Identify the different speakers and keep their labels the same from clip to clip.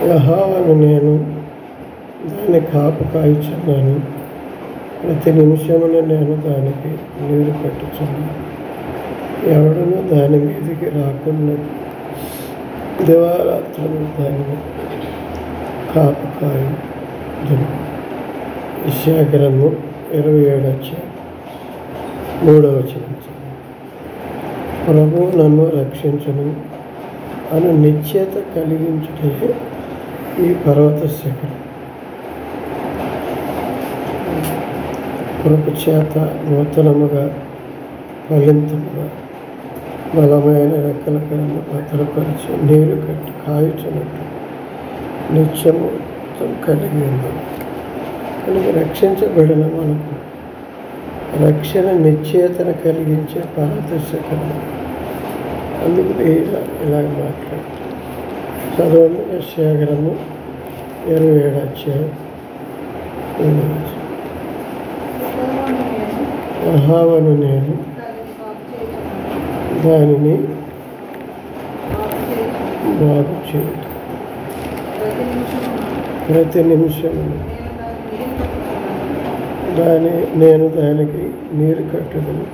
Speaker 1: యెహోవాను నేను దాన్ని కాపు కాయుచున్నాను, ప్రతి నిమిషమున నేను దానికి నీరు పెట్టుచున్నాను. ఎవడును దాని మీదికి రాకుండా దివారాత్రులు దానిని కాపు కాయుదును. యెషయా గ్రంథం 27:3. ప్రభువు నన్ను రక్షించును అను నిశ్చయత కలిగించుటే ఈ పర్వత శిఖరం. కృప చేత నూతనముగా ఫలింతముగా బలమైన రెక్కల క్రింద భద్రపరిచి నీరు కట్టి కాయుచున్నట్టు నిత్యము కలిగి ఉంది. కనుక రక్షించబడిన మనకు రక్షణ నిశ్చయతను కలిగించే పర్వత శిఖరం. అందుకు ఇలాగ మాట్లాడుతాం. చదవండి. యెషయా గ్రంథం 27:3. యెహోవాను నేను దానిని బాగు చేయదు, ప్రతి నిమిషము నేను దానికి నీరు కట్టుదను.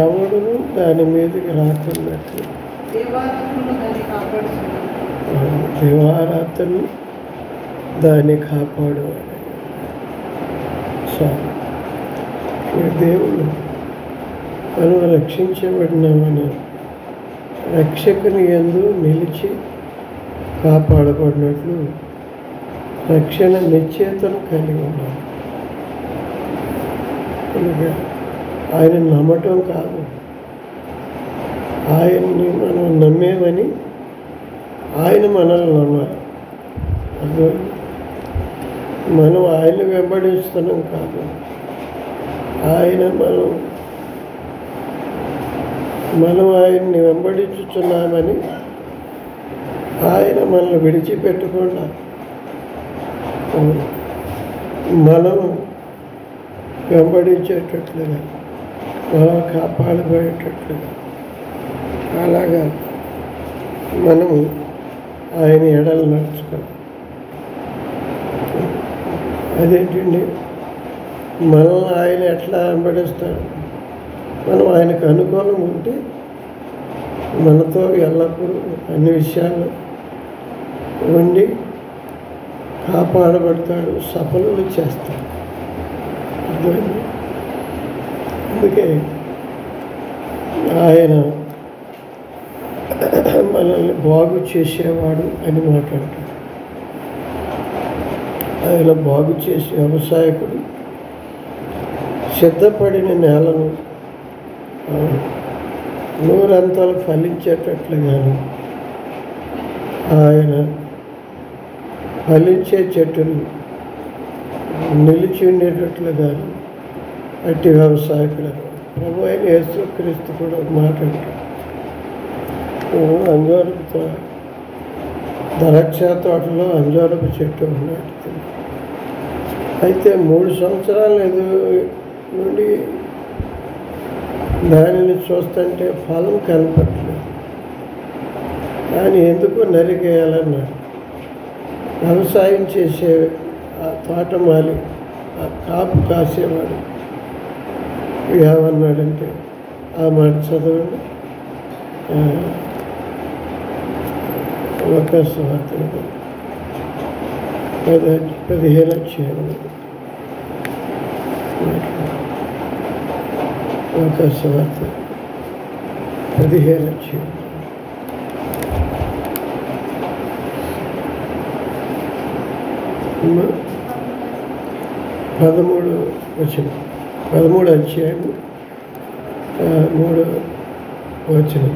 Speaker 1: ఎవడును దాని మీదకి రాకున్నట్లు దివారాత్రులు దాన్ని కాపాడేవాడు. చాలు. దేవుడు మనం రక్షించబడినామని రక్షకుని యందు నిలిచి కాపాడబడినట్లు రక్షణ నిశ్చయతను కలిగి ఉండాలి. కనుక ఆయన నమ్మటం కాదు, ఆయన్ని మనం నమ్మేమని ఆయన మనల్ని నమ్మాలి. మనం ఆయన వెంబడిస్తున్నాం కాదు, ఆయన మనం ఆయన్ని వెంబడించుతున్నామని ఆయన మనల్ని విడిచిపెట్టకుండా మనం వెంబడించేటట్లుగా మనం కాపాడబడేటట్లుగా అలాగా మనం ఆయన ఎడలు నడుచుకోవాలి. అదేంటండి, మనల్ని ఆయన ఎట్లా వెంబడిస్తాడు? మనం ఆయనకు అనుకూలం ఉంటే మనతో ఎల్లప్పుడూ అన్ని విషయాల్లో ఉండి కాపాడబడతాడు, సఫలులు చేస్తాడు. అర్థమైంది? అందుకే ఆయన మనల్ని బాగు చేసేవాడు అని మాట్లాడతాడు. ఆయన బాగు చేసే వ్యవసాయకుడు సిద్ధపడిన నేలను నూరంతలు ఫలించేటట్లుగాను ఆయన ఫలించే చెట్టును నిలిచి ఉండేటట్లుగాను అట్టి వ్యవసాయకుడు. ప్రభు అయిన యేసుక్రీస్తు కూడా మాట్లాడతాడు. అంజూరపు ద్రాక్ష తోటలో అంజూరపు చెట్టు ఉన్నట్టు. అయితే 3 సంవత్సరాల నుండి దానిని చూస్తుంటే ఫలం కనపట్లేదు. కానీ ఎందుకు నరికేయాలన్నాడు. వ్యవసాయం చేసే ఆ తోటమాలి, ఆ కాపు కాసేవాడు ఏమన్నాడంటే, ఆ మాట చదవండి. లూకా సువార్త 15 లూకా సువార్త 15 13 అధ్యాయము 3 వచనం.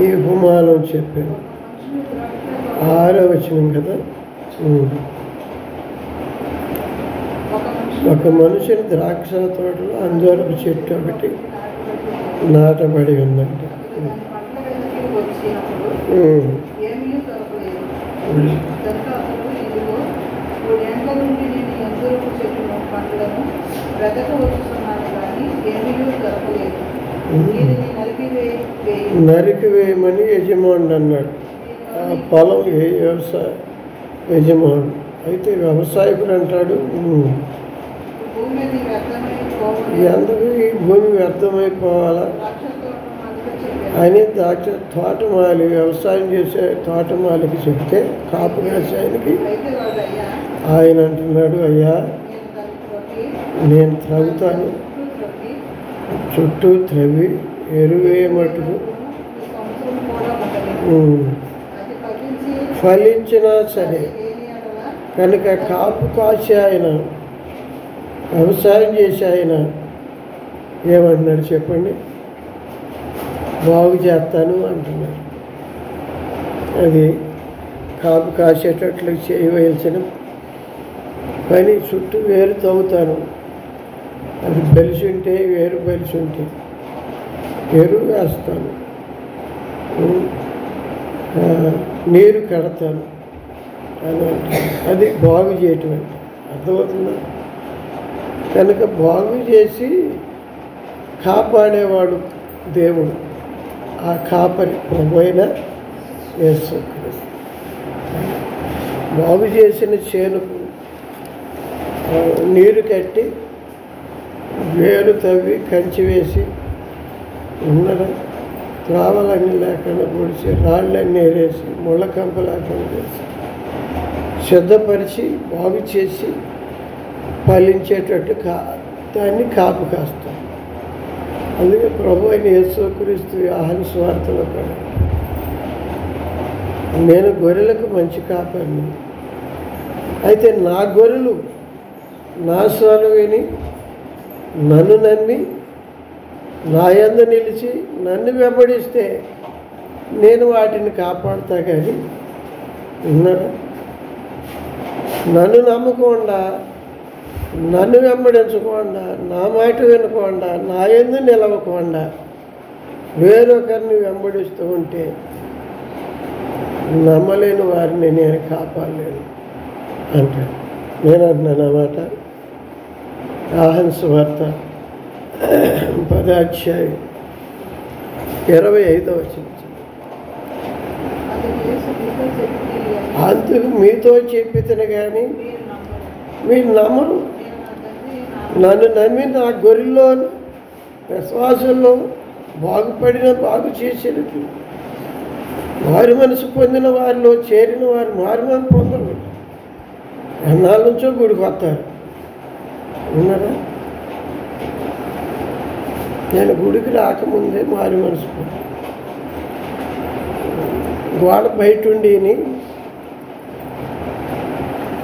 Speaker 1: ఈ ఉపమానం చెప్పాను 6వ వచనం కదా. ఒక మనుషుని ద్రాక్ష తోటలో అంజూరపు చెట్టు ఒకటి నాటబడి ఉందంట. నరికివేయమని యజమానుడు అన్నాడు. ఆ పొలం వ్యవసాయ యజమానుడు అయితే వ్యవసాయకుడు అంటాడు, ఎందుకు ఈ భూమి వ్యర్థమైపోవాలా అని తోటమాలి వ్యవసాయం చేసే తోటమాలికి చెప్తే కాపు వ్యవసాయానికి ఆయన అంటున్నాడు, అయ్యా నేను త్రవ్వుతాను, చుట్టూ త్రవ్వి ఎరువే మటుకు ఫలించినా సరే. కనుక కాపు కాసి ఆయన వ్యవసాయం చేసి ఆయన ఏమంటున్నాడు చెప్పండి, బాగు చేస్తాను అంటున్నాడు. అది కాపు కాసేటట్లు చేయవలసిన పని. చుట్టూ వేరు తవ్వుతాను, అది బలిసి ఉంటే వేరు బలిసి ఉంటే ఎరువు వేస్తాను, నీరు కడతాను అని అంటాను. అది బాగు చేయటం అంటే అర్థమవుతుందా? కనుక బాగు చేసి కాపాడేవాడు దేవుడు. ఆ కాపరి ప్రభువైన యేసుక్రీస్తు. బాగు చేసిన చేనుకు నీరు కట్టి వేరు తవ్వి కంచి వేసి ఉండడం, త్రావలన్నీ లేకుండా పొడిచి రాళ్ళన్నీ వేసి ముళ్ళ కంప లేకుండా చేసి సిద్ధపరిచి బాగు చేసి ఫలించేటట్టు దాన్ని కాపు కాస్తాం. అందుకే ప్రభు అయిన యేసుక్రీస్తు యోహాను సువార్తలో కూడా, నేను గొర్రెలకు మంచి కాపరిని, అయితే నా గొర్రెలు నా స్వరం విని నన్ను నమ్మి నా యందు నిలిచి నన్ను వెంబడిస్తే నేను వాటిని కాపాడుతా. కానీ ఉన్నారా, నన్ను నమ్మకుండా, నన్ను వెంబడించకుండా, నా మాట వినకుండా, నా యందు నిలవకుండా వేరొకరిని వెంబడిస్తూ ఉంటే నమ్మలేని వారిని నేను కాపాడలేను అంటాడు. నేను అంటున్నాను అన్నమాట. యోహాను సువార్త 10వ అధ్యాయం 25వ వచనం, అందుకు మీతో చెప్పితేనే కానీ మీరు నమ్మరు. నన్ను నమ్మి నా గొర్రెల్లో విశ్వాసంలో బాగు చేసేది వారి మనసు పొందిన వారిలో చేరిన వారు మారుమని పొందరు. ఎన్నాళ్ళ నుంచో గుడికి వస్తారు. ఉన్నారా? నేను గుడికి రాకముందే మారి మనసు పొంది గోడ బయట ఉండిని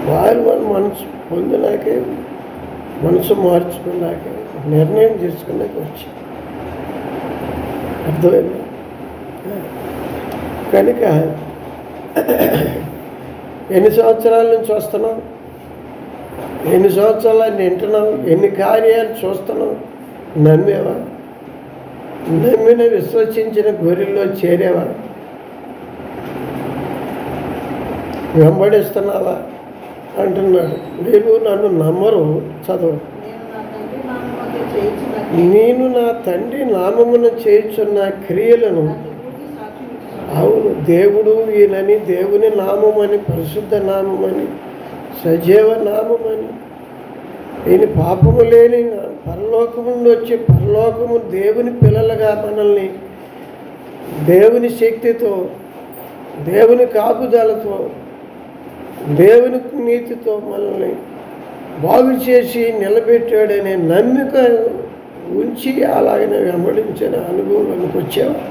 Speaker 1: వారు మన మనసు పొందినాకే, మనసు మార్చుకున్నాకే, నిర్ణయం తీసుకున్నాక వచ్చి అర్థమైంది. కనుక ఎన్ని సంవత్సరాల నుంచి వస్తున్నాం, ఎన్ని సంవత్సరాలు వింటున్నాం, ఎన్ని కార్యాలు చూస్తున్నాం, నమ్మేవా? నమ్మిన విశ్వసించిన గొర్రెల్లో చేరేవా? వెంబడిస్తున్నావా అంటున్నాడు. మీరు నన్ను నమ్మరు. చదువు, నేను నా తండ్రి నామమున చేయుచున్న క్రియలను, అవును దేవుడు ఈయనని, దేవుని నామమని, పరిశుద్ధ నామమని, సజీవ నామమని, ఈయన పాపము లేని పరలోకము నుండి వచ్చి పరలోకము దేవుని పిల్లలుగా మనల్ని దేవుని శక్తితో, దేవుని కాపుదలతో, దేవుని నీతితో మనల్ని బాగు చేసి నిలబెట్టాడనే నమ్మిక ఉంచి అలాగనే వెంబడించిన అనుభవంలోకి వచ్చావా?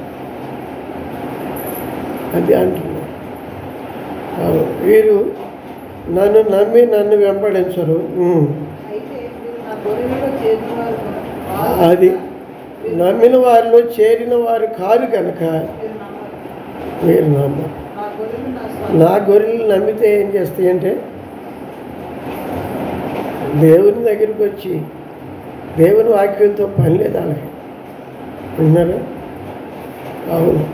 Speaker 1: అది అంటున్నారు. వీరు నన్ను నమ్మి నన్ను వెంబడించరు. అది నమ్మిన వారిలో చేరిన వారు కారు కనుక మీరు నమ్మరు. నా గొర్రెలు నమ్మితే ఏం చేస్తాయంటే దేవుని దగ్గరికి వచ్చి దేవుని వాక్యంతో పని లేదు అలాగే. విన్నారా? అవును,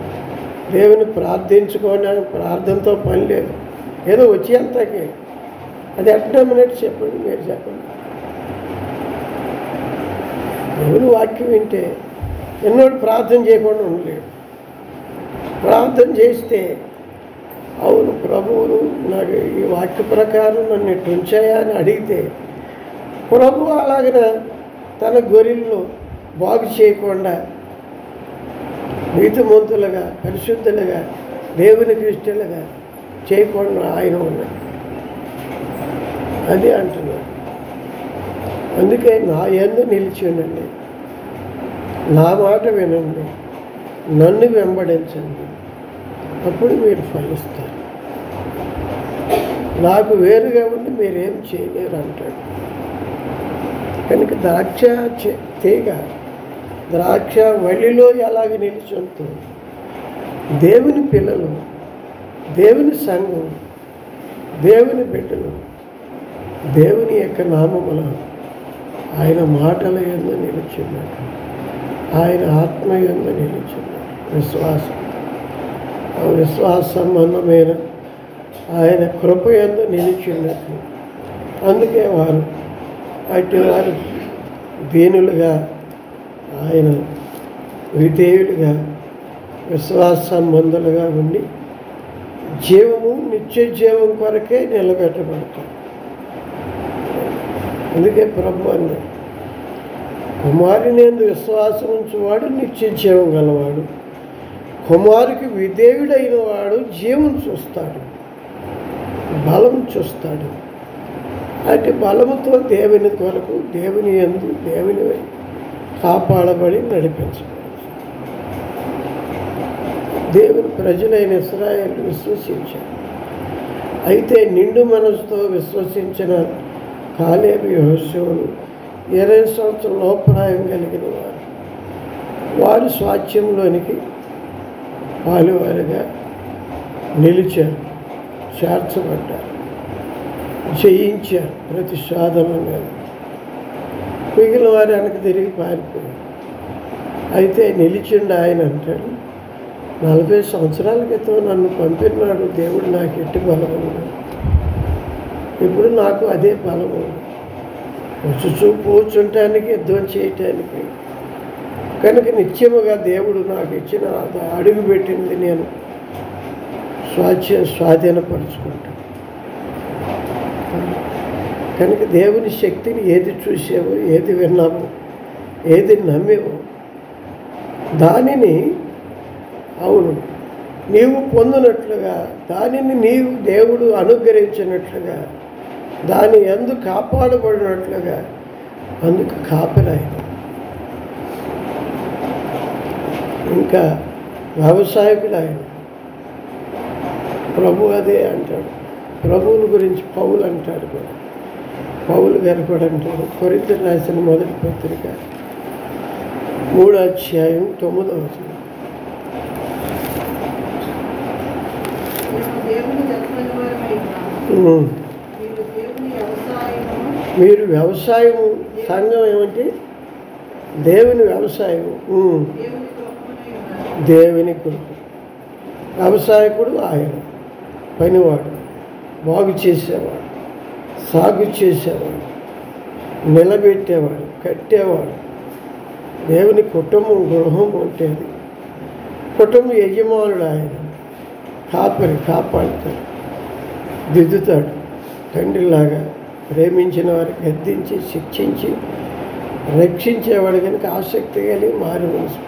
Speaker 1: దేవుని ప్రార్థించుకోవడానికి ప్రార్థనతో పని లేదు. ఏదో వచ్చి అంతకే అది ఎట్లా మినిట్ చెప్పండి, మీరు చెప్పండి. దేవుని వాక్యం వింటే ఎన్నోడు ప్రార్థన చేయకుండా ఉండలేడు. ప్రార్థన చేస్తే అవును ప్రభువును నాకు ఈ వాక్య ప్రకారం నన్ను ఇట్టు ఉంచాయా అని అడిగితే ప్రభు అలాగన తన గొర్రెలను బాగు చేయకుండా నీతిమంతులుగా పరిశుద్ధులుగా దేవునికి ఇష్టలుగా చేయకుండా ఆయన ఉన్నాడు. అది అంటున్నాడు. అందుకే నా యందు నిలిచి ఉండండి, నా మాట వినండి, నన్ను వెంబడించండి, అప్పుడు మీరు ఫలిస్తారు. నాకు వేరుగా ఉండి మీరేం చేయలేరు అంటాడు. కనుక ద్రాక్ష తీగ ద్రాక్ష వల్లిలో ఎలాగ నిలిచుంటూ దేవుని పిల్లలు, దేవుని సంఘం, దేవుని బిడ్డలు దేవుని యొక్క నామముల ఆయన మాటల యందు నిలిచున్నాడు, ఆయన ఆత్మ యందు నిలిచున్నాడు. విశ్వాసం, విశ్వాస సంబంధమైన ఆయన కృప యందు నిలిచినట్లు. అందుకే వారు అటు వారు దీనులుగా, ఆయన విధేయులుగా, విశ్వాస సంబంధులుగా ఉండి జీవము నిత్య జీవం కొరకే నిలబెట్టబడతారు. అందుకే ప్రభు అన్నాడు, కుమారుని యందు విశ్వాసం ఉంచువాడు నిత్య జీవం గలవాడు, కుమారుకి విధేయుడైన వాడు జీవం చూస్తాడు, బలం చూస్తాడు. అటు బలముతో దేవుని కొరకు దేవుని యందు దేవుని కాపాడబడి నడిపించబడి దేవుని ప్రజలైన ఇశ్రాయేలు విశ్వసించారు. అయితే నిండు మనసుతో విశ్వసించిన కాలేబు యెహోషువలు 20 సంవత్సరం లోపరాయం కలిగిన వారు స్వాస్థ్యంలోనికి పాలువారుగా నిలిచారు, చేర్చబడ్డారు, జయించారు ప్రతి సాధన మీద. మిగిలిన వారు వెనక తిరిగి పారిపోయారు. అయితే నిలిచిండు ఆయన అంటాడు, 40 సంవత్సరాల క్రితం నన్ను పంపినాడు దేవుడు, నాకు ఎట్టి బలం ఉంది, ఇప్పుడు నాకు అదే బలం ఉంది, వచ్చి కూర్చుంటానికి యుద్ధం చేయటానికి. కనుక నిత్యముగా దేవుడు నాకు ఇచ్చిన అడుగు పెట్టింది నేను స్వాధీనపరుచుకుంటాను. కనుక దేవుని శక్తిని ఏది చూసావో, ఏది విన్నావో, ఏది నమ్మేవో దానిని అవును నీవు పొందినట్లుగా, దానిని నీవు దేవుడు అనుగ్రహించినట్లుగా, దాని యందు కాపాడబడినట్లుగా అందుకు కాపరాయి. ఇంకా వ్యవసాయకుడు ఆయన. ప్రభు అదే అంటాడు. ప్రభువుని గురించి పౌలు అంటాడు కూడా. పౌలు గారు కూడా అంటాడు, కొరింథీయులకు రాసిన మొదటి పత్రిక 3వ అధ్యాయం 9వ వచనం. మీరు వ్యవసాయము, సంఘం ఏమంటే దేవుని వ్యవసాయము, దేవుని కృప. వ్యవసాయకుడు ఆయన, పనివాడు, బాగు చేసేవాడు, సాగు చేసేవాడు, నిలబెట్టేవాడు, కట్టేవాడు. దేవుని కుటుంబం, గృహం ఉంటుంది. కుటుంబ యజమానుడు ఆయన, కాపరి, కాపాడుతాడు, దిద్దుతాడు. తండ్రిలాగా ప్రేమించిన వారికి గద్దించి శిక్షించి రక్షించేవాడు. కనుక ఆసక్తి కలిగి మారి మనసు,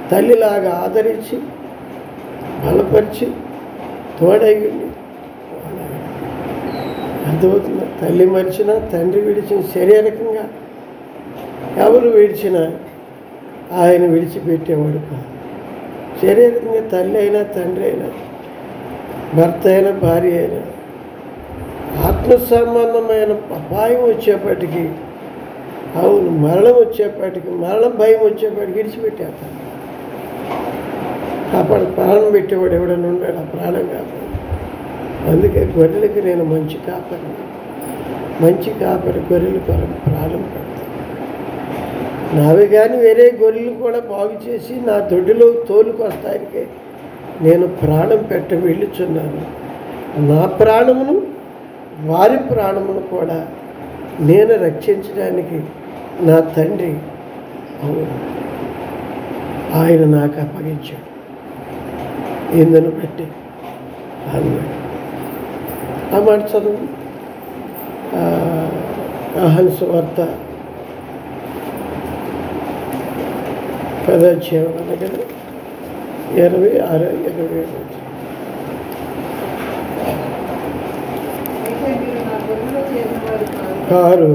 Speaker 1: తల్లిలాగా ఆదరించి బలపరిచి తోడయ్యండి. అర్థమవుతుంది. తల్లి మరిచినా, తండ్రి విడిచిన, శారీరకంగా ఎవరు విడిచినా ఆయన విడిచిపెట్టేవాడు కాదు. శారీరకంగా తల్లి అయినా, తండ్రి అయినా, భర్త అయినా, భార్య అయినా, ఆత్మ సంబంధమైన అపాయం వచ్చేప్పటికీ, అవును మరణం వచ్చేప్పటికి, మరణం భయం వచ్చేప్పటికి విడిచిపెట్టేస్తాను. కాపాడు ప్రాణం పెట్టేవాడు ఎవడన్నా ఉన్నాడు, ఆ ప్రాణం కాపాడు. అందుకే గొర్రెలకి నేను మంచి కాపరి, మంచి కాపరి గొర్రెలు ప్రాణం పెడతాను. నావి కానీ వేరే గొర్రెలు కూడా బాగు చేసి నా దొడ్డిలో తోలుకొస్తానికి నేను ప్రాణం పెట్ట వెళ్ళుచున్నాను. నా ప్రాణమును వారి ప్రాణమును కూడా నేను రక్షించడానికి నా తండ్రి అవును ఆయన నాకు అప్పగించాడు. ఇందును బట్టి అన్నాడు. ఆ మాట చదువు. యోహాను సువార్త 10వ అధ్యాయం అనగా 26, 27. కారు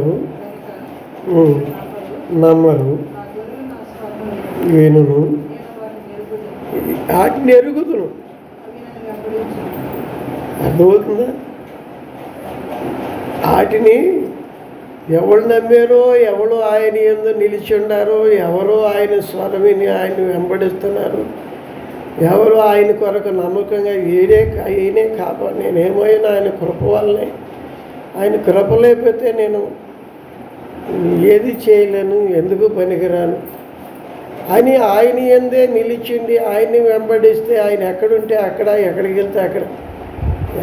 Speaker 1: నమ్మరు, వినును, వాటిని ఎరుగుదును. అర్థమవుతుందా? వాటిని ఎవరు నమ్మారో, ఎవరు ఆయన యందు నిలిచి ఉండారో, ఎవరో ఆయన స్వరమిని ఆయన వెంబడిస్తున్నారు, ఎవరు ఆయన కొరకు నమ్మకంగా ఈయనే కాపాడు, నేనేమైనా ఆయన కృప వల్లనే, ఆయన కృప లేకపోతే నేను ఏది చేయలేను, ఎందుకు పనికిరాను అని ఆయన యందే నిలిచిండి ఆయన్ని వెంబడిస్తే ఆయన ఎక్కడుంటే అక్కడ, ఎక్కడికి వెళ్తే అక్కడ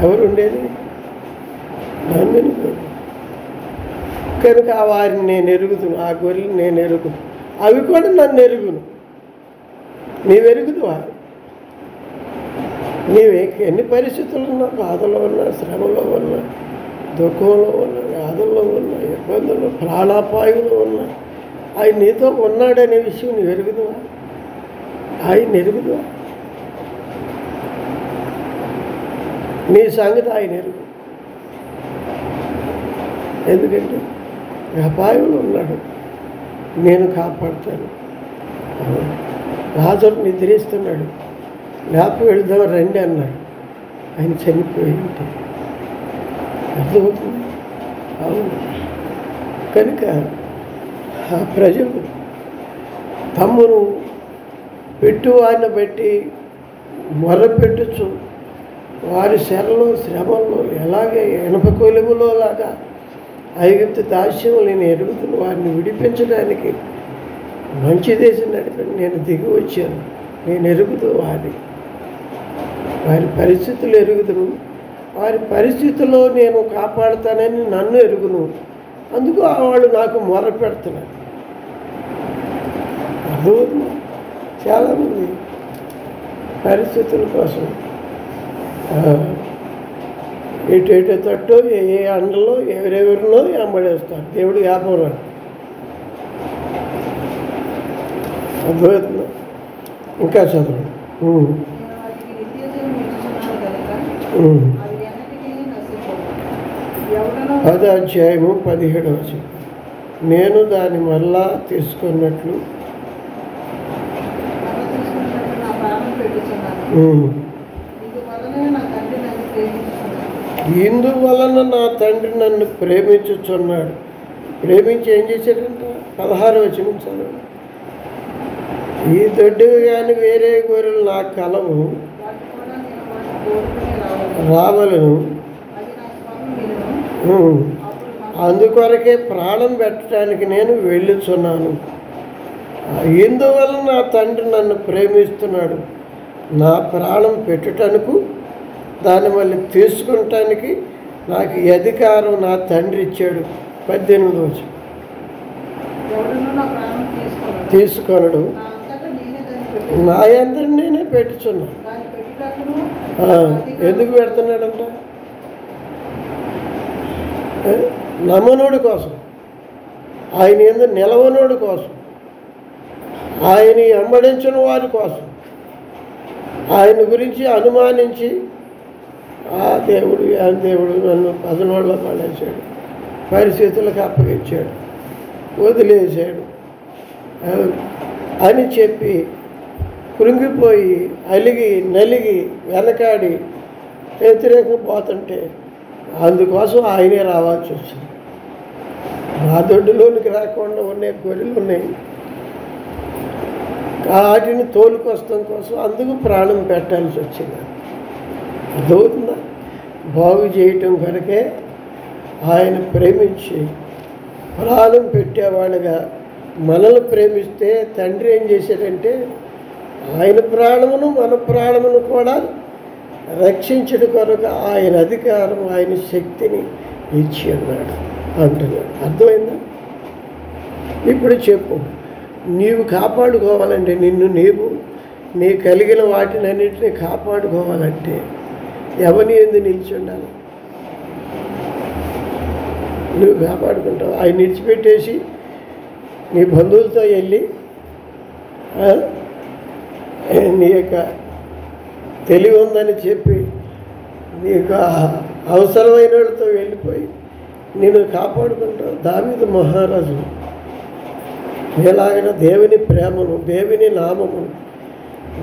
Speaker 1: ఎవరు ఉండేది? నమ్మిన కనుక వారిని నేను ఎరుగుదును, ఆ గొర్రెలు నేను ఎరుగును, అవి కూడా నన్ను ఎరుగును. నీవెరుగుదువా? నీవే ఎన్ని పరిస్థితులు ఉన్నా, బాధలో ఉన్నా, శ్రమలో ఉన్నా, దుఃఖంలో ఉన్నా, వ్యాధుల్లో ఉన్నా, ఇబ్బందులు, ప్రాణాపాయంలో ఉన్నా, ఆయన నీతో ఉన్నాడనే విషయం నువ్వు ఎరుగుదువా? ఆయన ఎరుగుదువా? నీ సంగతి ఆయన ఎరుగు. ఎందుకంటే అపాయంలో ఉన్నాడు, నేను కాపాడుతాను. లాజరు నిద్రిస్తున్నాడు, లేకపోతే వెళ్దాం రండి అన్నాడు, ఆయన చనిపోయి ఉంటే అర్థమవుతుంది. అవును. కనుక ఆ ప్రజలు తమ్మును పెట్టువాడిని బట్టి మొరపెట్టుచు వారి శరలో శ్రమల్లో ఎలాగే ఇనప కొలుములో లాగా ఐగుప్తు దాస్యం నేను ఎరుగుతున్న వారిని విడిపించడానికి మంచి దేశం నడిపి నేను దిగి వచ్చాను. నేను ఎరుగుతూ వారి పరిస్థితులు ఎరుగుదును, వారి పరిస్థితుల్లో నేను కాపాడుతానని నన్ను ఎరుగును. అందుకు వాళ్ళు నాకు మొర పెడుతున్నారు. అర్థమవుతుంది. చాలామంది పరిస్థితుల కోసం ఎటు తట్టు ఏ అండలో ఎవరెవరినో వెంబడేస్తారు. దేవుడు వ్యాపారం అర్థమవుతుంది. ఇంకా చదువు. 10వ అధ్యాయము 17వ వచనం. నేను దాన్ని మళ్ళా తీసుకున్నట్లు ఇందువలన నా తండ్రి నన్ను ప్రేమించుచున్నాడు. ప్రేమించి ఏం చేశాడంట? 16వ వచనం చదువు. ఈ దొడ్డివి కానీ వేరే గొర్రెలు నాకు కలవు, రావలను, అందుకొరకే ప్రాణం పెట్టడానికి నేను వెళ్ళుచున్నాను. ఇందువల్ల నా తండ్రి నన్ను ప్రేమిస్తున్నాడు, నా ప్రాణం పెట్టుటకు దాన్ని మళ్ళీ తీసుకుంటానికి నాకు ఈ అధికారం నా తండ్రి ఇచ్చాడు. 18వ రోజు తీసుకొనడు, నా అందరిని నేనే పెట్టుచున్నాను. ఎందుకు పెడుతున్నాడంట? నమ్మనోడి కోసం, ఆయన ఎందుకు నిలవనోడి కోసం, ఆయన వెంబడించిన వారి కోసం, ఆయన గురించి అనుమానించి ఆ దేవుడు నన్ను పదనోళ్ళ పడేశాడు, పరిస్థితులకు అప్పగించాడు, వదిలేశాడు అని చెప్పి కృంగిపోయి అలిగి నలిగి వెనకాడి వ్యతిరేకం పోతుంటే అందుకోసం ఆయనే రావాల్సి వచ్చింది. నా దొడ్డులోనికి రాకుండా ఉన్నాయి గొర్రెలు ఉన్నాయి, వాటిని తోలుకొస్తాం కోసం అందుకు ప్రాణం పెట్టాల్సి వచ్చింది. అర్థమవుతుందా? బాగు చేయటం కొరకే ఆయన ప్రేమించి ప్రాణం పెట్టేవాడుగా మనల్ని ప్రేమిస్తే తండ్రి ఏం చేశాడంటే ఆయన ప్రాణమును మన ప్రాణమును కూడా రక్షించడం కొరకు ఆయన అధికారం, ఆయన శక్తిని ఇచ్చి అన్నాడు అంటున్నాడు. అర్థమైందా? ఇప్పుడు చెప్పు, నీవు కాపాడుకోవాలంటే నీవు నీ కలిగిన వాటినన్నింటినీ కాపాడుకోవాలంటే ఎవరిని ఎందు నిలిచి ఉండాలి? నువ్వు కాపాడుకుంటావు. ఆయన విడిచిపెట్టేసి నీ బంధువులతో వెళ్ళి నీ యొక్క తెలివి ఉందని చెప్పి నీకు అవసరమైన వాళ్ళతో వెళ్ళిపోయి నేను కాపాడుకుంటావు. దావీదు మహారాజు ఎలాగైనా దేవుని ప్రేమను, దేవుని నామమును,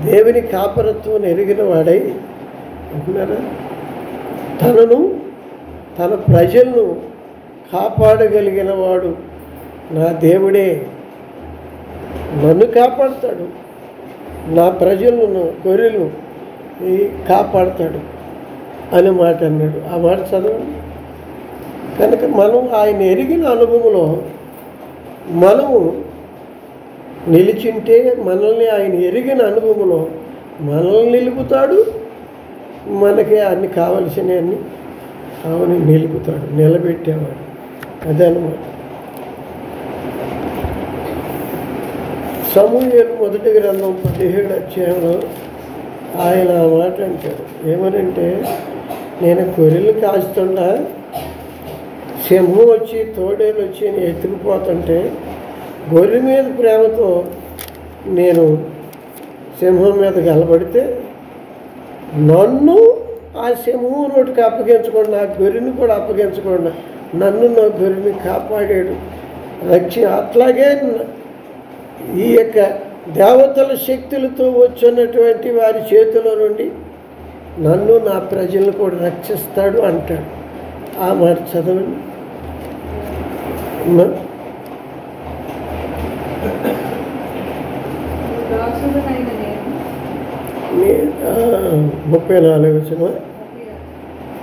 Speaker 1: దేవుని కాపరత్వం ఎరిగిన వాడై అంటున్నారా, తన ప్రజలను కాపాడగలిగిన వాడు నా దేవుడే, నన్ను కాపాడుతాడు, నా ప్రజలను, గొర్రెలను కాపాడుతాడు అనే మాట అన్నాడు. ఆ మాట చదవండి. కనుక మనం ఆయన ఎరిగిన అనుభవంలో మనము నిలిచింటే, మనల్ని ఆయన ఎరిగిన అనుభవంలో మనల్ని నిలుపుతాడు, మనకి అన్ని కావలసినవన్నీ అవన్నీ నిలుపుతాడు, నిలబెట్టేవాడు. అదనమాట. సమూయేలు మొదటి గ్రంథం 17 అధ్యాయంలో ఆయన ఆ మాట అంటాడు. ఏమనంటే, నేను గొర్రెలు కాస్తుండా సింహం వచ్చి తోడేలు వచ్చి నేను ఎత్తుకుపోతుంటే గొర్రె మీద ప్రేమతో నేను సింహం మీద గలబడితే నన్ను ఆ సింహం నోటికి అప్పగించకుండా, నా గొర్రెని కూడా అప్పగించకుండా నన్ను నా గొర్రెని కాపాడాడు, అట్లాగే ఈ యొక్క దేవతల శక్తులతో వచ్చినటువంటి వారి చేతిలో నుండి నన్ను నా ప్రజలను కూడా రక్షిస్తాడు అంటాడు. ఆ మాట చదవండి. 34 వచనం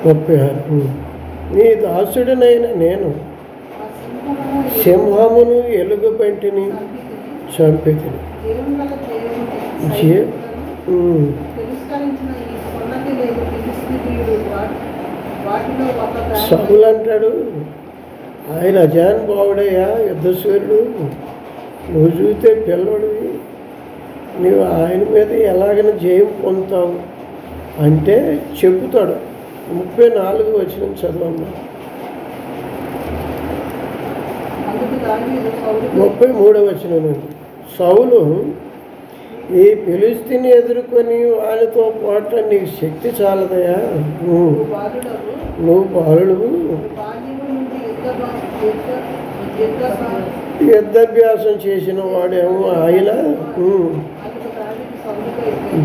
Speaker 1: 36. నీ దాసుడినైన నేను సింహమును ఎలుగుబంటిని చంపితిని. సౌలు అంటాడు, ఆయన అజానుభావుడయ్యా, యుద్ధశూరుడు, నువ్వు చూస్తే పిల్లడివి, నువ్వు ఆయన మీద ఎలాగైనా జయం పొందుతావు అంటే చెబుతాడు. 34 వచనం చదవమ్మా. 33 వచనం. సౌలు ఈ ఫిలిష్తీని ఎదుర్కొని వాళ్ళతో పాటు నీకు శక్తి చాలదయా, నువ్వు బాలుడు, యుద్ధాభ్యాసం చేసిన వాడేమో ఆయన.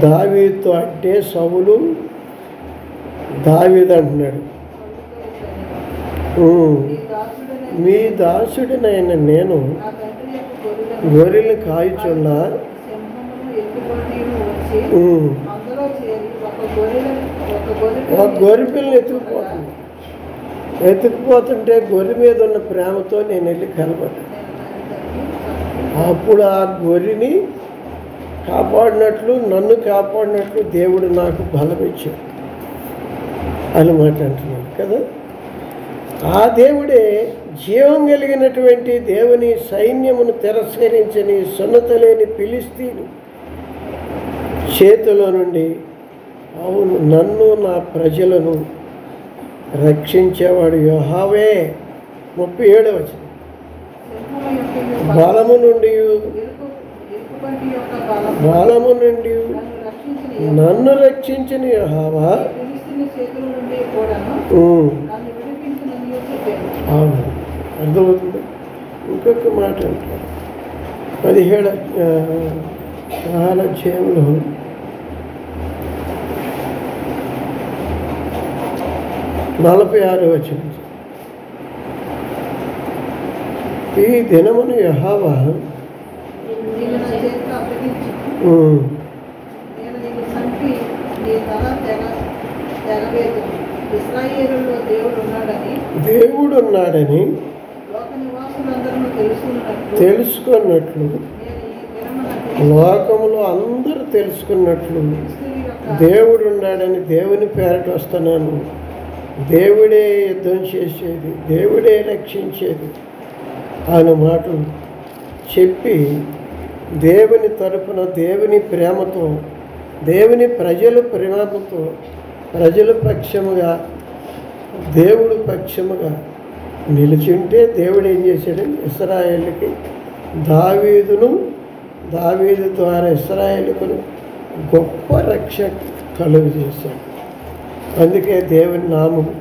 Speaker 1: దావీదుతో అంటే సౌలు దావీదు అంటున్నాడు, మీ దాసుడినైన నేను గొర్రెలు కాయుచున్నా ఒక గొర్రె పిల్లని ఎత్తుకుపోతుంటే గొర్రె మీద ఉన్న ప్రేమతో నేను వెళ్ళి కలపడ్డా. అప్పుడు ఆ గొర్రెని కాపాడినట్లు, నన్ను కాపాడినట్లు దేవుడు నాకు బలం ఇచ్చాడు అన్నమాట అంటున్నాడు కదా. ఆ దేవుడే జీవం కలిగినటువంటి దేవుని సైన్యమును తిరస్కరించని సున్నతలేని ఫిలిష్తీయుని చేతిలో నుండి అవును నన్ను నా ప్రజలను రక్షించేవాడు యెహోవే. 37 వచనం. బలము నుండి నన్ను రక్షించిన యెహోవా. అవును, అర్థమవుతుంది. ఇంకొక మాట అంటారు 17 అధ్యాయంలో 46 వచనం. ఈ దినమును యెహోవా దేవుడున్నాడని తెలుసుకున్నట్లు, లోకములో అందరూ తెలుసుకున్నట్లు దేవుడున్నాడని దేవుని పేరట వస్తున్నాను. దేవుడే యుద్ధం చేసేది, దేవుడే రక్షించేది అనే మాటలు చెప్పి దేవుని తరపున దేవుని ప్రేమతో, దేవుని ప్రజల ప్రేమతో, ప్రజల పక్షముగా, దేవుడు పక్షముగా నిలిచింటే దేవుడు ఏం చేశాడని ఇశ్రాయేలుకి దావీదు ద్వారా ఇశ్రాయేలుకు గొప్ప రక్షణ కలుగు చేశాడు. అందుకే దేవుని నామము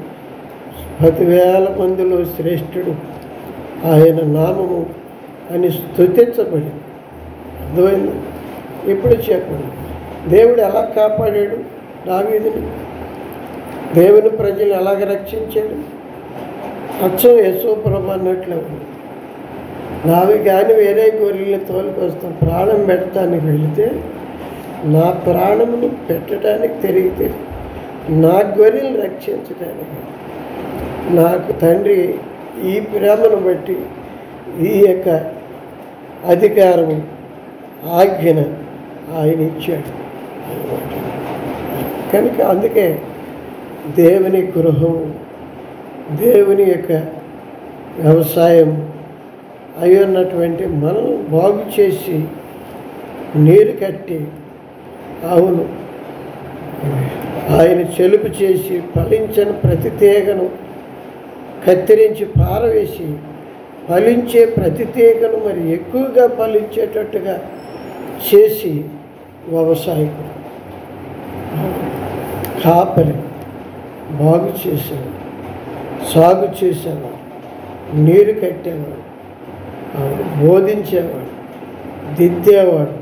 Speaker 1: 10,000 మందిలో శ్రేష్ఠుడు ఆయన నామము అని స్తుతించబడి. అర్థమైంది? ఇప్పుడు చెప్పండి, దేవుడు ఎలా కాపాడాడు దావీదుని? దేవుని ప్రజలు ఎలాగ రక్షించాడు? అచ్చం యేసుప్రభు అన్నట్లే ఉంది. నావి కానీ వేరే గొర్రెల్ని తోలుకొస్తాం, ప్రాణం పెడతానికి వెళితే నా ప్రాణమును పెట్టడానికి తిరిగితే నా గొర్రెలు రక్షించడానికి నాకు తండ్రి ఈ ప్రేమను బట్టి ఈ యొక్క అధికారం ఆజ్ఞన ఆయన ఇచ్చాడు కనుక అందుకే దేవుని గృహం, దేవుని యొక్క వ్యవసాయం అయి ఉన్నటువంటి మనం బాగు చేసి నీరు కట్టి, అవును ఆయన చెలుపు చేసి ఫలించని ప్రతి తీగను కత్తిరించి పారవేసి ఫలించే ప్రతి తీగను మరి ఎక్కువగా ఫలించేటట్టుగా చేసి వ్యవసాయకుడు కాపరి బాగు చేసేవాడు, సాగు చేసేవాడు, నీరు కట్టేవాడు, బోధించేవాడు, దిద్దేవాడు,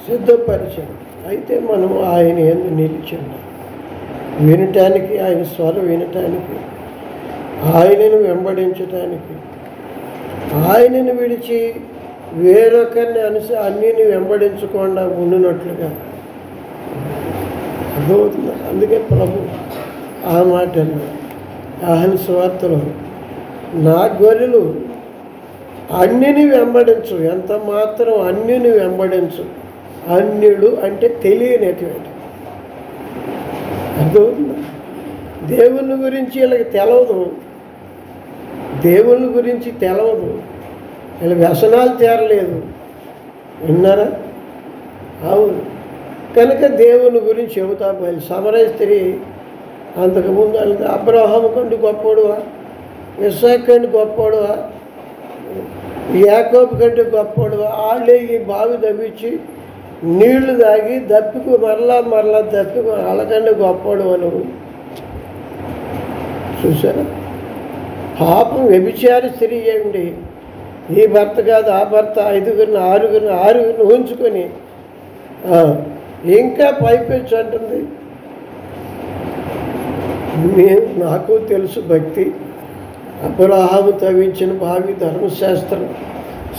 Speaker 1: సిద్ధపరిచేవాడు. అయితే మనం ఆయన యందు నిలిచున్నాం, వినటానికి, ఆయన స్వరం వినటానికి, ఆయనను వెంబడించటానికి, ఆయనను విడిచి వేరొకరిని అన్నిని వెంబడించకుండా ఉండినట్లుగా అర్థమవుతుంది. అందుకే ప్రభు ఆ మాటలు యోహాను సువార్తలో నా గొర్రెలు అన్నిని వెంబడించు, ఎంత మాత్రం అన్నిని వెంబడించు. అన్యుడు అంటే తెలియనటువంటి, అర్థమవుతుందా? దేవుని గురించి వీళ్ళకి తెలవదు, దేవుని గురించి తెలవదు, వీళ్ళ వ్యసనాలు తీరలేదు. విన్నారా? అవును. కనుక దేవుని గురించి చెబుతా పోయి సమరయ స్త్రీ అంతకుముందు వాళ్ళకి అబ్రహాము కంటే గొప్పడువా, ఇస్సాకు కంటే గొప్పడువా, యాకోబు కంటే గొప్పడువా? వాళ్ళే ఈ బావి తవ్వించి నీళ్లు తాగి దప్పికు మరలా దప్పికు వాళ్ళకంటే గొప్పడు అని చూసారా? పాపం వ్యభిచార స్త్రీ చేయండి, ఈ భర్త కాదు ఆ భర్త, 5గురిని 6గురిని ఉంచుకొని ఇంకా పైపెచ్చు అంటుంది. నాకు తెలుసు భక్తి, అబ్రహాము తవ్వించిన బావి ధర్మశాస్త్రం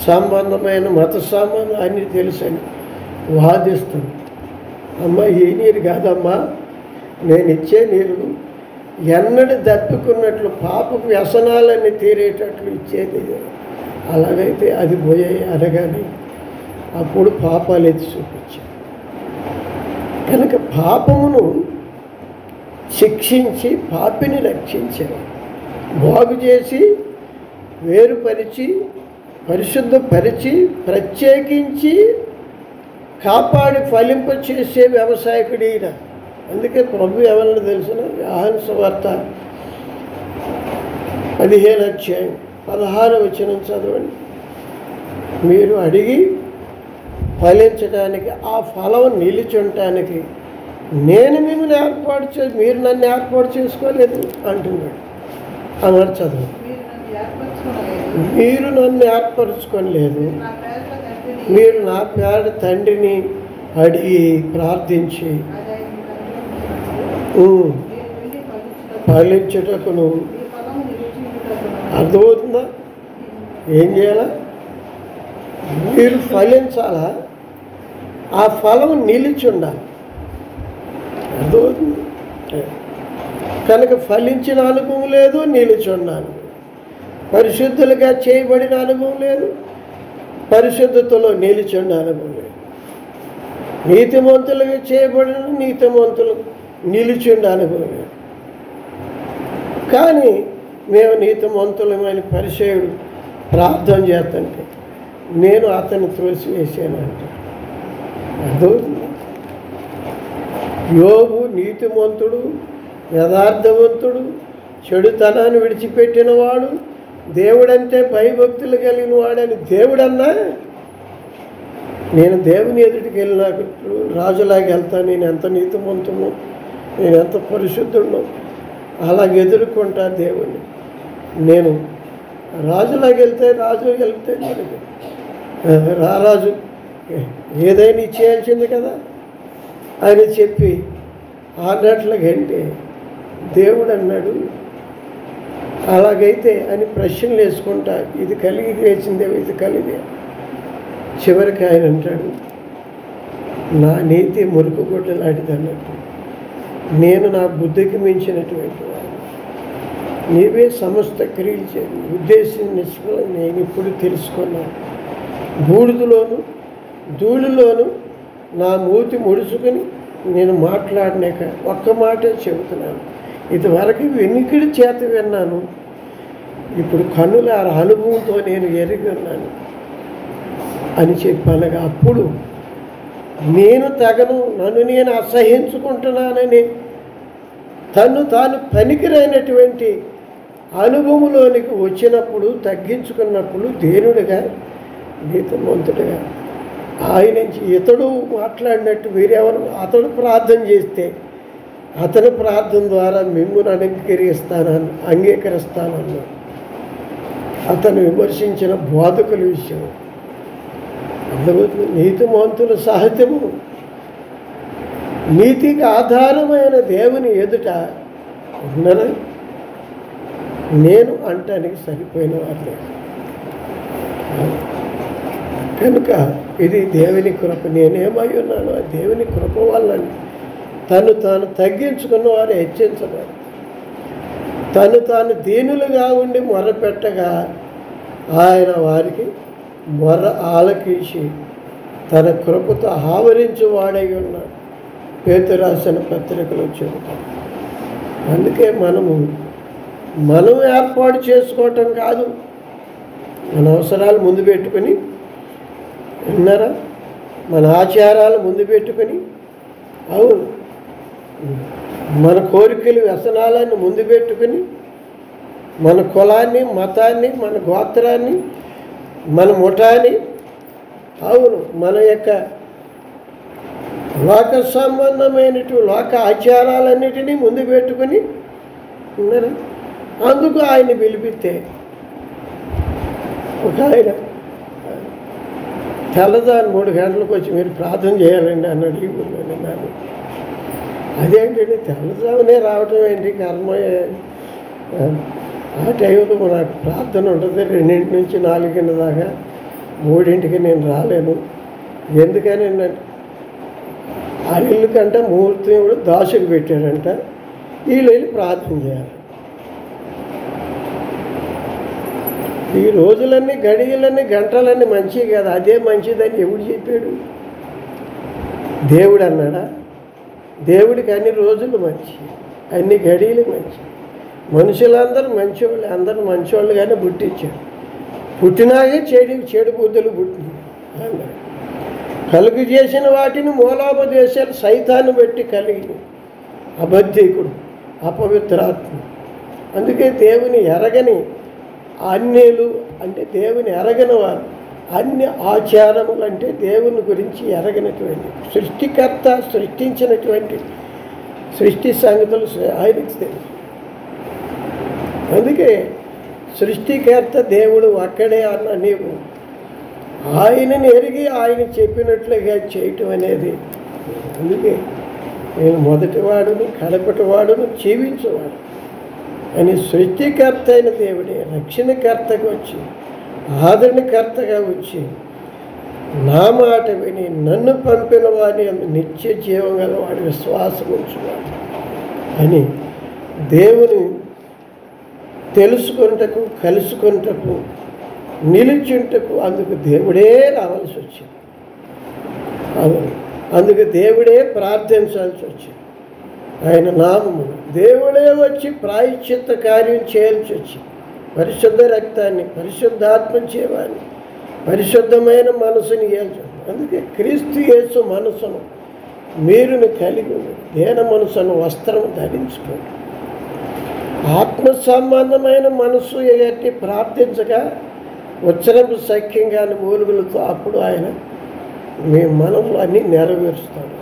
Speaker 1: సంబంధమైన మత సంబంధం అన్నీ తెలుసని వాదిస్తుంది. అమ్మ ఈ నీరు కాదమ్మా, నేను ఇచ్చే నీరు ఎన్నడూ దప్పుకున్నట్లు పాపపు వ్యసనాలన్నీ తీరేటట్లు ఇచ్చేది. అలాగైతే అది పోయాయి అనగానే అప్పుడు పాపాలు ఎత్తి చూపించాయి. కనుక పాపమును శిక్షించి పాపిని రక్షించేవాడు, బాగు చేసి వేరుపరిచి పరిశుద్ధపరిచి ప్రత్యేకించి కాపాడి ఫలింప చేసే వ్యవసాయకుడు ఈయన. అందుకే ప్రభు ఎవరన్నా తెలిసిన యోహాను సువార్త 15:16 చదవండి. మీరు అడిగి ఫలించడానికి, ఆ ఫలం నిలిచుంటానికి నేను మిమ్మల్ని మీరు నన్ను ఏర్పాటు చేసుకోలేదు అంటున్నాడు. అన్నాడు చదువు. మీరు నన్ను ఏర్పరచుకోలేదు, మీరు నా పేద తండ్రిని అడిగి ప్రార్థించి ఫలించుటకును. అర్థమవుతుందా? ఏం చేయాలా? మీరు ఫలించాలా, ఆ ఫలం నిలిచి ఉండాలి. అర్థమవుతుంది? కనుక ఫలించిన అనుభవం లేదు, నిలిచి ఉన్న అనుభవం, పరిశుద్ధులుగా చేయబడిన అనుభవం లేదు, పరిశుద్ధతలో నిలిచి ఉన్న అనుభవం లేదు, నీతిమంతులుగా చేయబడిన నీతిమంతులు నిలిచి ఉండే అనుభవం లేదు. కానీ మేము నీతిమంతులమైన పరిచయుడు ప్రార్థన చేస్తుంటే నేను అతన్ని త్రోసివేసాను అంటాడు. అర్థమవుతుంది. యోబు నీతిమంతుడు, యథార్థవంతుడు, చెడుతనాన్ని విడిచిపెట్టినవాడు, దేవుడంటే భయభక్తులు కలిగిన వాడని దేవుడన్నా, నేను దేవుని ఎదుటికి వెళ్ళినప్పుడు రాజులాగా వెళ్తాను, నేను ఎంత నీతిమంతును, నేను ఎంత పరిశుద్ధుడు, అలాగ ఎదుర్కొంటా దేవుణ్ణి. నేను రాజులాగా వెళ్తే మనకి రారాజు ఏదైనా ఇచ్చేయాల్సింది కదా అని చెప్పి ఆడినట్లుగంటే దేవుడు అన్నాడు అలాగైతే అని ప్రశ్నలు వేసుకుంటా, ఇది కలిగి వేసిందేమో, ఇది కలిగి. చివరికి ఆయన అంటాడు, నా నీతి మురుకు గుడ్డ లాంటిది అన్నట్టు, నేను నా బుద్ధికి మించినటువంటి వాడు, నీవే సమస్త క్రియలు చేయండి, ఉద్దేశం నిష్ఫలం నేను ఇప్పుడు తెలుసుకున్నాను. బూడిదలోను ధూళిలోను నా మూతి ముడుచుకుని నేను మాట్లాడినాక ఒక్క మాటే చెబుతున్నాను, ఇదివరకు వెనుకడి చేత విన్నాను, ఇప్పుడు కన్నుల అనుభవంతో నేను ఎరిగి ఉన్నాను అని చెప్పనగా, అప్పుడు నేను తగను, నన్ను నేను అసహించుకుంటున్నానని తాను పనికిరైనటువంటి అనుభవంలోనికి వచ్చినప్పుడు, తగ్గించుకున్నప్పుడు దేవుడిగా నీతిమంతుడిగా ఆయన ఇతడు మాట్లాడినట్టు వేరెవరు అతడు ప్రార్థన చేస్తే అతని ప్రార్థన ద్వారా మిమ్మును అంగీకరిస్తానన్నాడు. అతను విమర్శించిన బోధకుల విషయం అర్థమవుతుంది. నీతిమంతుల సహజము, నీతికి ఆధారమైన దేవుని ఎదుట ఉన్ననా నేను అంటానికి సరిపోయిన వారు కనుక ఇది దేవుని కృప. నేనేమై ఉన్నాను ఆ దేవుని కృప వల్లని తాను తగ్గించుకున్న వారు హెచ్చించబడు, తాను దీనులుగా ఉండి మొర్రపెట్టగా ఆయన వారికి మొర్ర ఆలకించి తన కృపతో ఆవరించువాడై ఉన్నాడు. పేతురు రాసిన పత్రికలో చెబుతాం. అందుకే మనం ఏర్పాటు చేసుకోవటం కాదు, మన అవసరాలు ముందు పెట్టుకుని విన్నారా, మన ఆచారాలు ముందు పెట్టుకుని, అవును మన కోరికలు వ్యసనాలను ముందు పెట్టుకుని, మన కులాన్ని, మతాన్ని, మన గోత్రాన్ని, మన ముఠాన్ని, అవును మన యొక్క లోక సంబంధమైనటువంటి లోక ఆచారాలన్నిటినీ ముందు పెట్టుకుని ఉన్నారు. అందుకు ఆయన పిలిపిస్తే ఒక ఆయన తెల్లదాని 3 గంటలకు వచ్చి మీరు ప్రార్థన చేయాలండి అన్నాడు. ఈ ఊళ్ళో నాకు అదేంటండి తెల్లదామనే రావటం ఏంటి కర్మ, ఆ టైంలో నాకు ప్రార్థన ఉంటుంది 2 నుంచి 4 దాకా, 3కి నేను రాలేను. ఎందుకని ఆ ఇల్లు కంటే ముహూర్తం కూడా దాసుకు పెట్టాడంట, వీళ్ళు వెళ్ళి ప్రార్థన చేయాలి. ఈ రోజులన్నీ గడియలన్నీ గంటలన్నీ మంచివి కదా, అదే మంచిదని ఎవడు చెప్పాడు? దేవుడు అన్నాడా? దేవుడికి అన్ని రోజులు మంచి, అన్ని గడియలు మంచి. మనుషులందరూ మంచివాళ్ళు, అందరూ మంచివాళ్ళుగానే పుట్టించాడు. పుట్టినాగే చెడు బుద్ధులు పుట్టింది. కలుగు చేసిన వాటిని మూలోపదేశాలు సైతాన్ని బట్టి కలిగి అబద్ధికుడు, అపవిత్రాత్మ. అందుకే దేవుని ఎరగని అన్యులు అంటే దేవుని ఎరగని వారు, అన్ని ఆచారములు అంటే దేవుని గురించి ఎరగనటువంటి సృష్టికర్త సృష్టించినటువంటి సృష్టి సంగతులు ఆయనకి తెలుసు. అందుకే సృష్టికర్త దేవుడు ఒక్కడే అన్న నీవు ఆయనని ఎరిగి ఆయన చెప్పినట్లుగా చేయటం అనేది. అందుకే నేను మొదటివాడును కడపటివాడును జీవించేవాడు అని సృష్టికర్త అయిన దేవుడే రక్షణకర్తగా వచ్చి ఆదరణకర్తగా వచ్చి నా మాట విని నన్ను పంపిన వాడిని నిత్య జీవం గల వాడి విశ్వాసం ఉంచువాడు అని దేవుని తెలుసుకొనుటకు కలుసుకొనుటకు నిలిచుంటకు అందుకు దేవుడే రావాల్సి వచ్చింది. అందుకు దేవుడే ప్రార్థించాల్సి వచ్చింది. ఆయన నామమును దేవుడే వచ్చి ప్రాయశ్చిత్త కార్యం చేయాల్సి వచ్చింది. పరిశుద్ధ రక్తాన్ని పరిశుద్ధాత్మ చేయాలని పరిశుద్ధమైన మనసుని యేసు. అందుకే క్రీస్తు యేసు మనసును మీరును కలిగి దేన మనసును వస్త్రం ధరించుకోండి. ఆత్మ సంబంధమైన మనసు ఎట్టి ప్రార్థించగా ఉచ్చరింపు సఖ్యంగాని మూలుగులతో అప్పుడు ఆయన మీ మనములు అన్నీ నెరవేరుస్తాడు.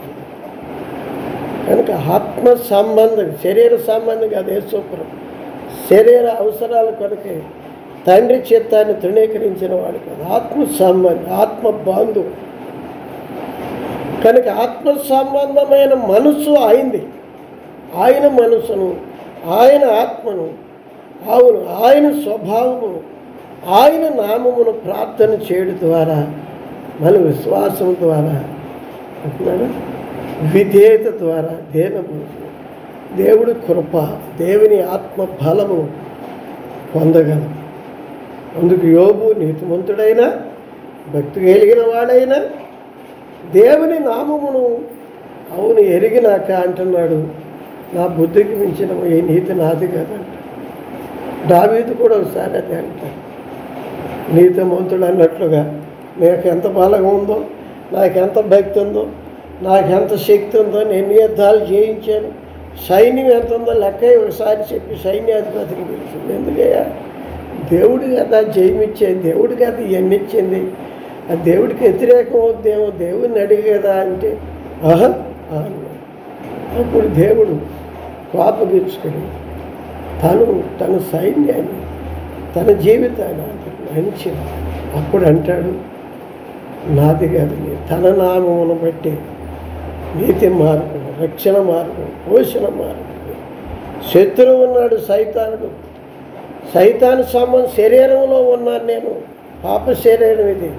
Speaker 1: కనుక ఆత్మ సంబంధం, శరీర సంబంధం కాదు. యేసుప్రభు శరీర అవసరాల కొరకే తండ్రి చిత్తాన్ని తృణీకరించిన వాడు కాదు. ఆత్మ సంబంధం, ఆత్మ బంధువు. కనుక ఆత్మ సంబంధమైన మనసు అయింది. ఆయన మనసును, ఆయన ఆత్మను, అవును ఆయన స్వభావము, ఆయన నామమును ప్రార్థన చేయడం ద్వారా, మన విశ్వాసం ద్వారా, అంటున్నాడు విధేయత ద్వారా దేవుడి కృప, దేవుని ఆత్మ బలము పొందగలం. అందుకు యోబు నీతిమంతుడైనా భక్తి కలిగిన వాడైనా దేవుని నామమును అవును ఎరిగినాక అంటున్నాడు, నా బుద్ధికి మించిన ఈ నీతి నాది కదంట. దావీదు కూడా ఒకసారి అది అంటాడు, నీతిమంతుడు అన్నట్లుగా నాకెంత బలం ఉందో, నాకెంత భక్తి ఉందో, నాకెంత శక్తి ఉందో, నేను యుద్ధాలు జయించాను, సైన్యం ఎంత ఉందో లెక్క ఒకసారి చెప్పి సైన్యాధిపతికి పిలిచింది. ఎందుకయ్యా, దేవుడి కదా జయమిచ్చేది, దేవుడి కదా ఇవన్నీ ఇచ్చింది, ఆ దేవుడికి వ్యతిరేకం అవుద్దేమో, దేవుడిని అడిగి కదా అంటే ఆహా అన్నాడు. అప్పుడు దేవుడు కోపగించుకొని తన సైన్యాన్ని, తన జీవితాన్ని మంచి అప్పుడు అంటాడు, నాది కాదు, తన నామమును బట్టి నీతి మార్గం, రక్షణ మార్గం, పోషణ మార్గం. శత్రువు ఉన్నాడు సైతానుడు, సైతాను సంబంధం శరీరంలో ఉన్నాను నేను, పాప శరీరం ఇది.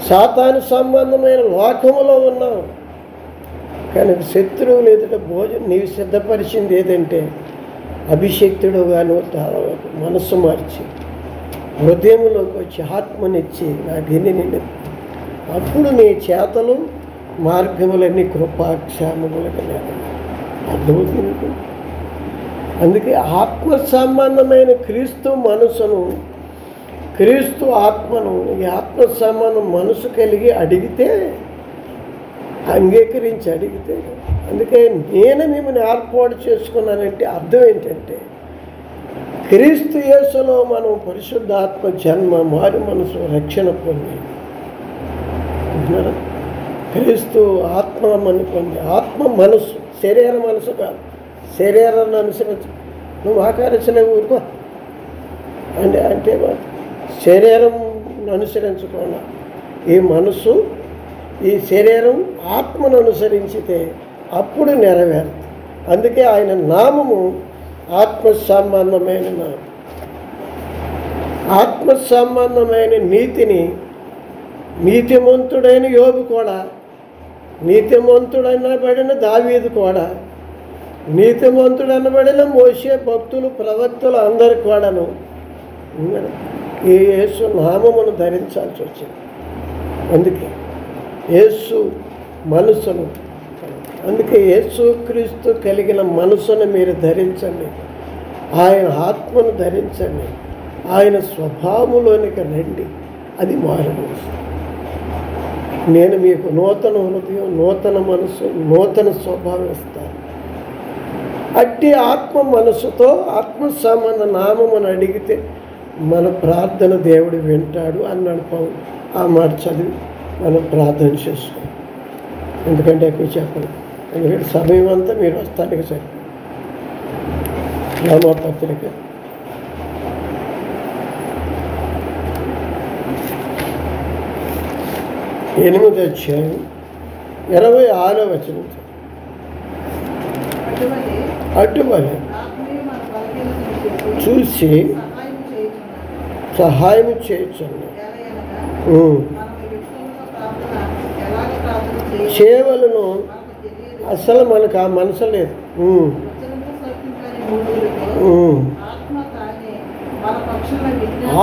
Speaker 1: సాతాను సంబంధమైన లోకములో ఉన్నావు. కానీ శత్రువులు ఎదుట భోజనం నీవు సిద్ధపరిచింది ఏదంటే అభిషక్తుడుగా నువ్వు మనస్సు మార్చి హృదయంలోకి వచ్చి ఆత్మనిచ్చి నా గిన్నె నిండి అప్పుడు నీ చేతలు మార్గములన్నీ కృపాక్షేమములుగా అర్థమవుతుంది. అందుకే ఆత్మ సంబంధమైన క్రీస్తు మనసును, క్రీస్తు ఆత్మను, ఈ ఆత్మ సంబంధం మనసు కలిగి అడిగితే, అంగీకరించి అడిగితే, అందుకే నేను మిమ్మల్ని ఏర్పాటు చేసుకున్నానంటే అర్థం ఏంటంటే క్రీస్తు యేసులో మనం పరిశుద్ధాత్మ జన్మ, మారు మనసు, రక్షణ పొంది క్రీస్తు ఆత్మ మన పొంది, ఆత్మ మనసు, శరీర మనసు కాదు. శరీరాన్ని అనుసరించు, నువ్వు ఆకరించలే ఊరుకో అంటే శరీరం అనుసరించకుండా ఈ మనసు, ఈ శరీరం ఆత్మను అనుసరించితే అప్పుడు నెరవేరుతుంది. అందుకే ఆయన నామము ఆత్మ సంబంధమైన నామం. ఆత్మ సంబంధమైన నీతిని నీతిమంతుడైన యోబు కూడా, నీతిమంతుడనబడిన దావీదు కూడా, నీతిమంతుడనబడిన మోషే, భక్తులు, ప్రవక్తలు అందరు కూడాను ఈ యేసు నామమును ధరించాల్సి వచ్చింది. అందుకే యేసు మనసును, అందుకే యేసు క్రీస్తు కలిగిన మనసును మీరు ధరించండి, ఆయన ఆత్మను ధరించండి, ఆయన స్వభావంలోనికి రండి. అది మారు మనసు. నేను మీకు నూతన హృదయం, నూతన మనసు, నూతన స్వభావం ఇస్తాను. అట్టి ఆత్మ మనసుతో ఆత్మ సంబంధ నామమును అడిగితే మన ప్రార్థన దేవుడు వింటాడు అన్నాడు పౌలు. ఆ మాట చదివి మనం ప్రార్థన చేసుకోండి. ఎందుకంటే ఎక్కువ చెప్పండి, ఎందుకంటే సమయం అంతా మీరు వస్తానికి సరే. రామపత్రిక 8వ అధ్యాయం 26వ వచనం. అటువలే చూసి సహాయం చేయొచ్చండి. సేవలను అసలు మనకు ఆ మనసు లేదు.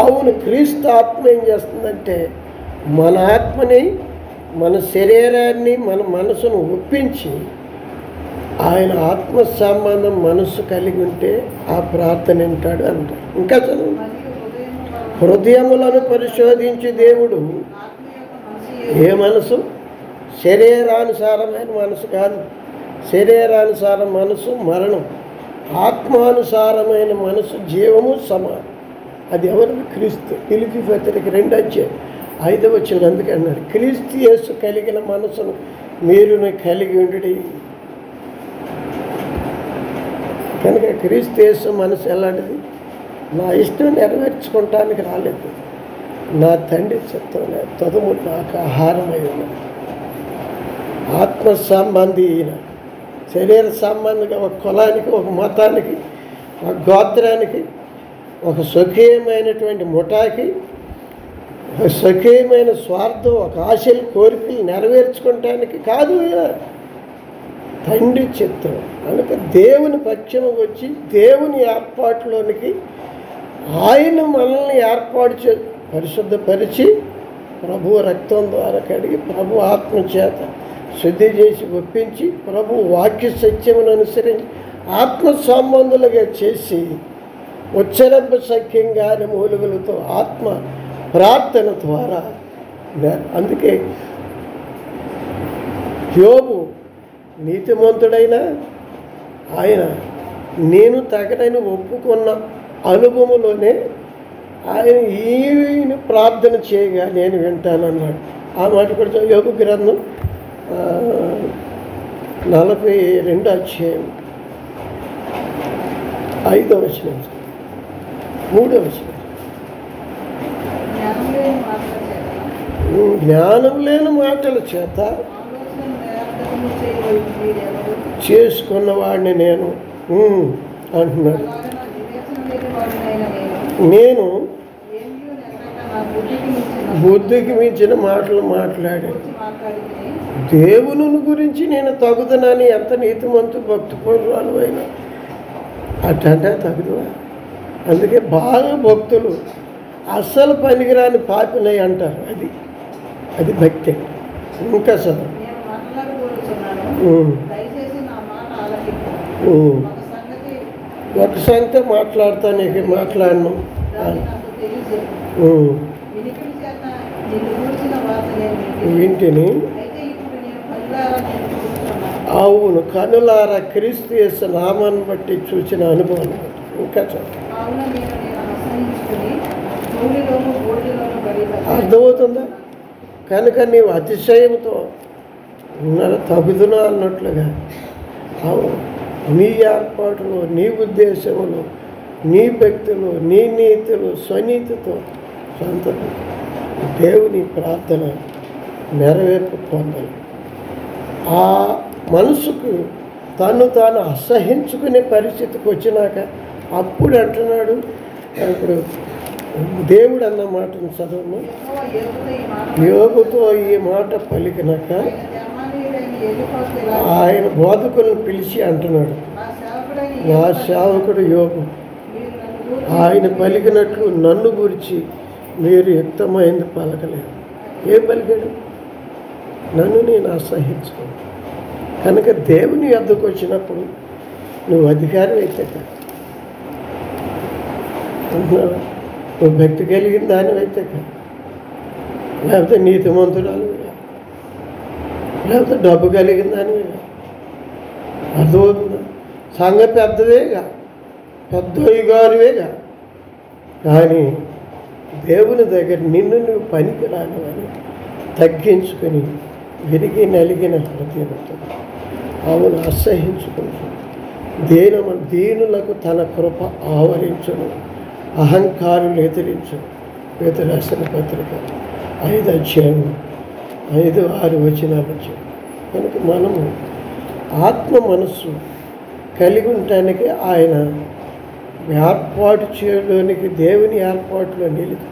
Speaker 1: అవును, క్రీస్తు ఆత్మ ఏం చేస్తుందంటే మన ఆత్మని, మన శరీరాన్ని, మన మనసును ఒప్పించి ఆయన ఆత్మ సంబంధం మనసు కలిగి ఉంటే ఆ ప్రార్థన వింటాడు అంటారు. ఇంకా చదువు. హృదయములను పరిశోధించి దేవుడు ఏ మనసు? శరీరానుసారమైన మనసు కాదు. శరీరానుసారం మనసు మరణం, ఆత్మానుసారమైన మనసు జీవము సమానం. అది ఎవరు? క్రీస్తు. పిలిపి పత్రిక 2:5 అందుకే అన్నాడు, క్రీస్తు యేసు కలిగిన మనసును మీరును కలిగి ఉండి. కనుక క్రీస్తు యేసు మనసు ఎలాంటిది? నా ఇష్టం నెరవేర్చుకోవటానికి రాలేదు, నా తండ్రి చిత్తం తదుము నాకు ఆహారమై ఉన్నది. ఆత్మ సంబంధి ఈయన. శరీర సంబంధిగా ఒక కులానికి, ఒక మతానికి, ఒక గోత్రానికి, ఒక స్వకీయమైనటువంటి ముఠాకి, ఒక స్వకీయమైన స్వార్థం, ఒక ఆశలు, కోరికలు నెరవేర్చుకోవటానికి కాదు. ఈయన తండ్రి చిత్తం. కనుక దేవుని పక్షము వచ్చి దేవుని ఏర్పాటులోనికి ఆయన మనల్ని ఏర్పాటు పరిశుద్ధపరిచి ప్రభు రక్తం ద్వారా కడిగి, ప్రభు ఆత్మ చేత శుద్ధి చేసి ఒప్పించి, ప్రభు వాక్య సత్యమును అనుసరించి ఆత్మ సంబంధులుగా చేసి ఉచ్చరపు సఖ్యంగాని మూలుగులతో ఆత్మ ప్రార్థన ద్వారా. అందుకే యోబు నీతిమంతుడైన ఆయన నేను తగనని ఒప్పుకున్న అనుభవంలోనే ఆయన ఈయన ప్రార్థన చేయగా నేను వింటానన్నాడు. ఆ మాట కూడా యోబు గ్రంథం 42 5 3 జ్ఞానం లేని మాటల చేత చేసుకున్నవాడిని నేను అంటున్నాడు. నేను బుద్ధికి మించిన మాటలు మాట్లాడాను. దేవుని గురించి నేను తగుదనని ఎంత నీతిమంతు భక్తి పూర్వాలు అయినా అట్టంటే తగుదువా? అందుకే బాగా భక్తులు అస్సలు పనికిరాని పాపినై అంటారు. అది భక్తి. ఇంకా సార్ ఒక సంగతి మాట్లాడతాను, ఇక మాట్లాడను. వింటిని అవును, కనులారా క్రీస్తు యేసు నామాన్ని బట్టి చూసిన అనుభవం. ఇంకా అర్థమవుతుందా? కనుక నీవు అతిశయంతో తగుదునా అన్నట్లుగా అవును, నీ ఏర్పాటులో, నీ ఉద్దేశములు, నీ భక్తులు, నీ నీతులు, స్వనీతితో సొంత దేవుని ప్రార్థన నెరవేర్పు పొందాలి. ఆ మనసుకు తాను అసహించుకునే పరిస్థితికి వచ్చినాక అప్పుడు అంటున్నాడు. ఇప్పుడు దేవుడు అన్న మాటను చదవము. యోబుతో ఈ మాట పలికినాక ఆయన బోధకులను పిలిచి అంటున్నాడు, నా సేవకుడు యోబు ఆయన పలికినట్లు నన్ను గురించి మీరు యుక్తమైంది పలకలేదు. ఏం పలికాడు? నన్ను నేను అసహించుకో. కనుక దేవుని వద్దకు వచ్చినప్పుడు నువ్వు అధికారం అయితే కాదు, నువ్వు భక్తి కలిగిన దానివైతే కాదు, లేకపోతే నీతిమంతురాలు, లేకపోతే డబ్బు కలిగిన దానివేగా. అర్థమవుతుందా? సంఘ పెద్దవేగా, పెద్దగారువేగా. కానీ దేవుని దగ్గర నిన్ను నువ్వు పనికి రానివని తగ్గించుకొని విరిగి నలిగిన హృదయంతో అవును అసహించుకుంటూ దీనులకు తన కృప ఆవరించును, అహంకారులు ఎదిరించు. పేతురు రాసిన పత్రిక 5:5-6 కనుక మనము ఆత్మ మనస్సు కలిగి ఉండటానికి ఆయన ఏర్పాటు చేయడానికి దేవుని ఏర్పాటులో నిలిచి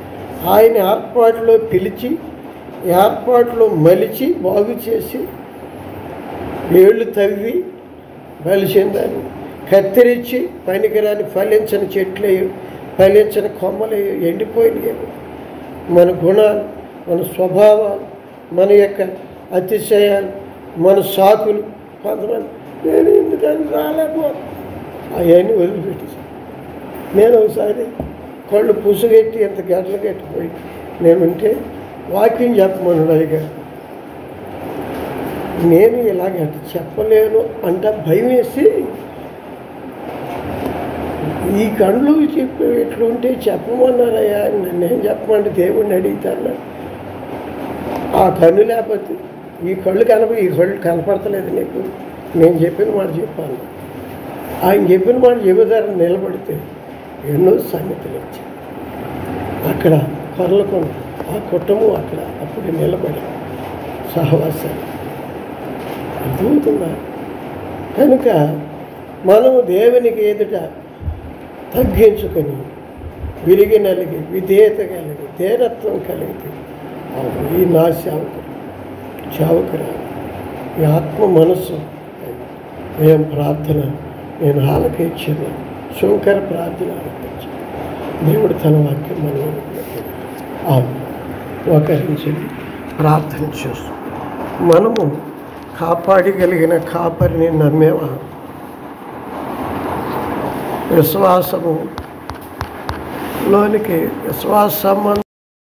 Speaker 1: ఆయన ఏర్పాటులో పిలిచి ఏర్పాటులో మలిచి బాగు చేసి ఏళ్ళు తవ్వి బలిసిందని కత్తిరించి పనికిరాని ఫలించని చెట్లు ఫలించని కొమ్మలు ఎండిపోయినాయి. మన గుణాలు, మన స్వభావాలు, మన యొక్క అతిశయాలు, మన సాకులు, కొంతమంది నేను ఎందుకని రాలేకపో అవన్నీ వదిలిపెట్టేసాను. నేను ఒకసారి కళ్ళు పుసుగెట్టి ఎంత గడ్డలు కట్టిపోయి నేనుంటే వాక్యం చెప్పమన్నాడు అయ్యగారు. నేను ఇలాగ చెప్పలేను అంట భయం వేసి ఈ కళ్ళు చెప్పి ఎట్లుంటే చెప్పమన్నారయ్యా, నేను చెప్పమంటే దేవుడిని అడుగుతాను. ఆ కన్ను లేకపోతే ఈ కళ్ళు ఈ కళ్ళు కనపడతలేదు నీకు, నేను చెప్పిన మాట చెప్పాను. ఆయన చెప్పిన మాట చెబుతారని నిలబడితే ఎన్నో సంగతులు వచ్చాయి. అక్కడ కొరలకొండ ఆ కుటుంబం అక్కడ అప్పుడు నిలబడి సహవాసాలు అర్థమవుతుందా? కనుక మనము దేవునికి ఎదుట తగ్గించుకొని విరిగి నలిగి విధేయత కలిగి ధీరత్వం కలిగితే ఈ నా సేవకురా ఈ ఆత్మ మనస్సు ఏం ప్రార్థన నేను ఆలకించిన శంకర ప్రార్థన ఆలకించాను. దేవుడు తన వాక్యం మనం ఒకరించి ప్రార్థన చేస్తాం. మనము కాపాడగలిగిన కాపరిని నమ్మేవా? విశ్వాసము లోనికి విశ్వాస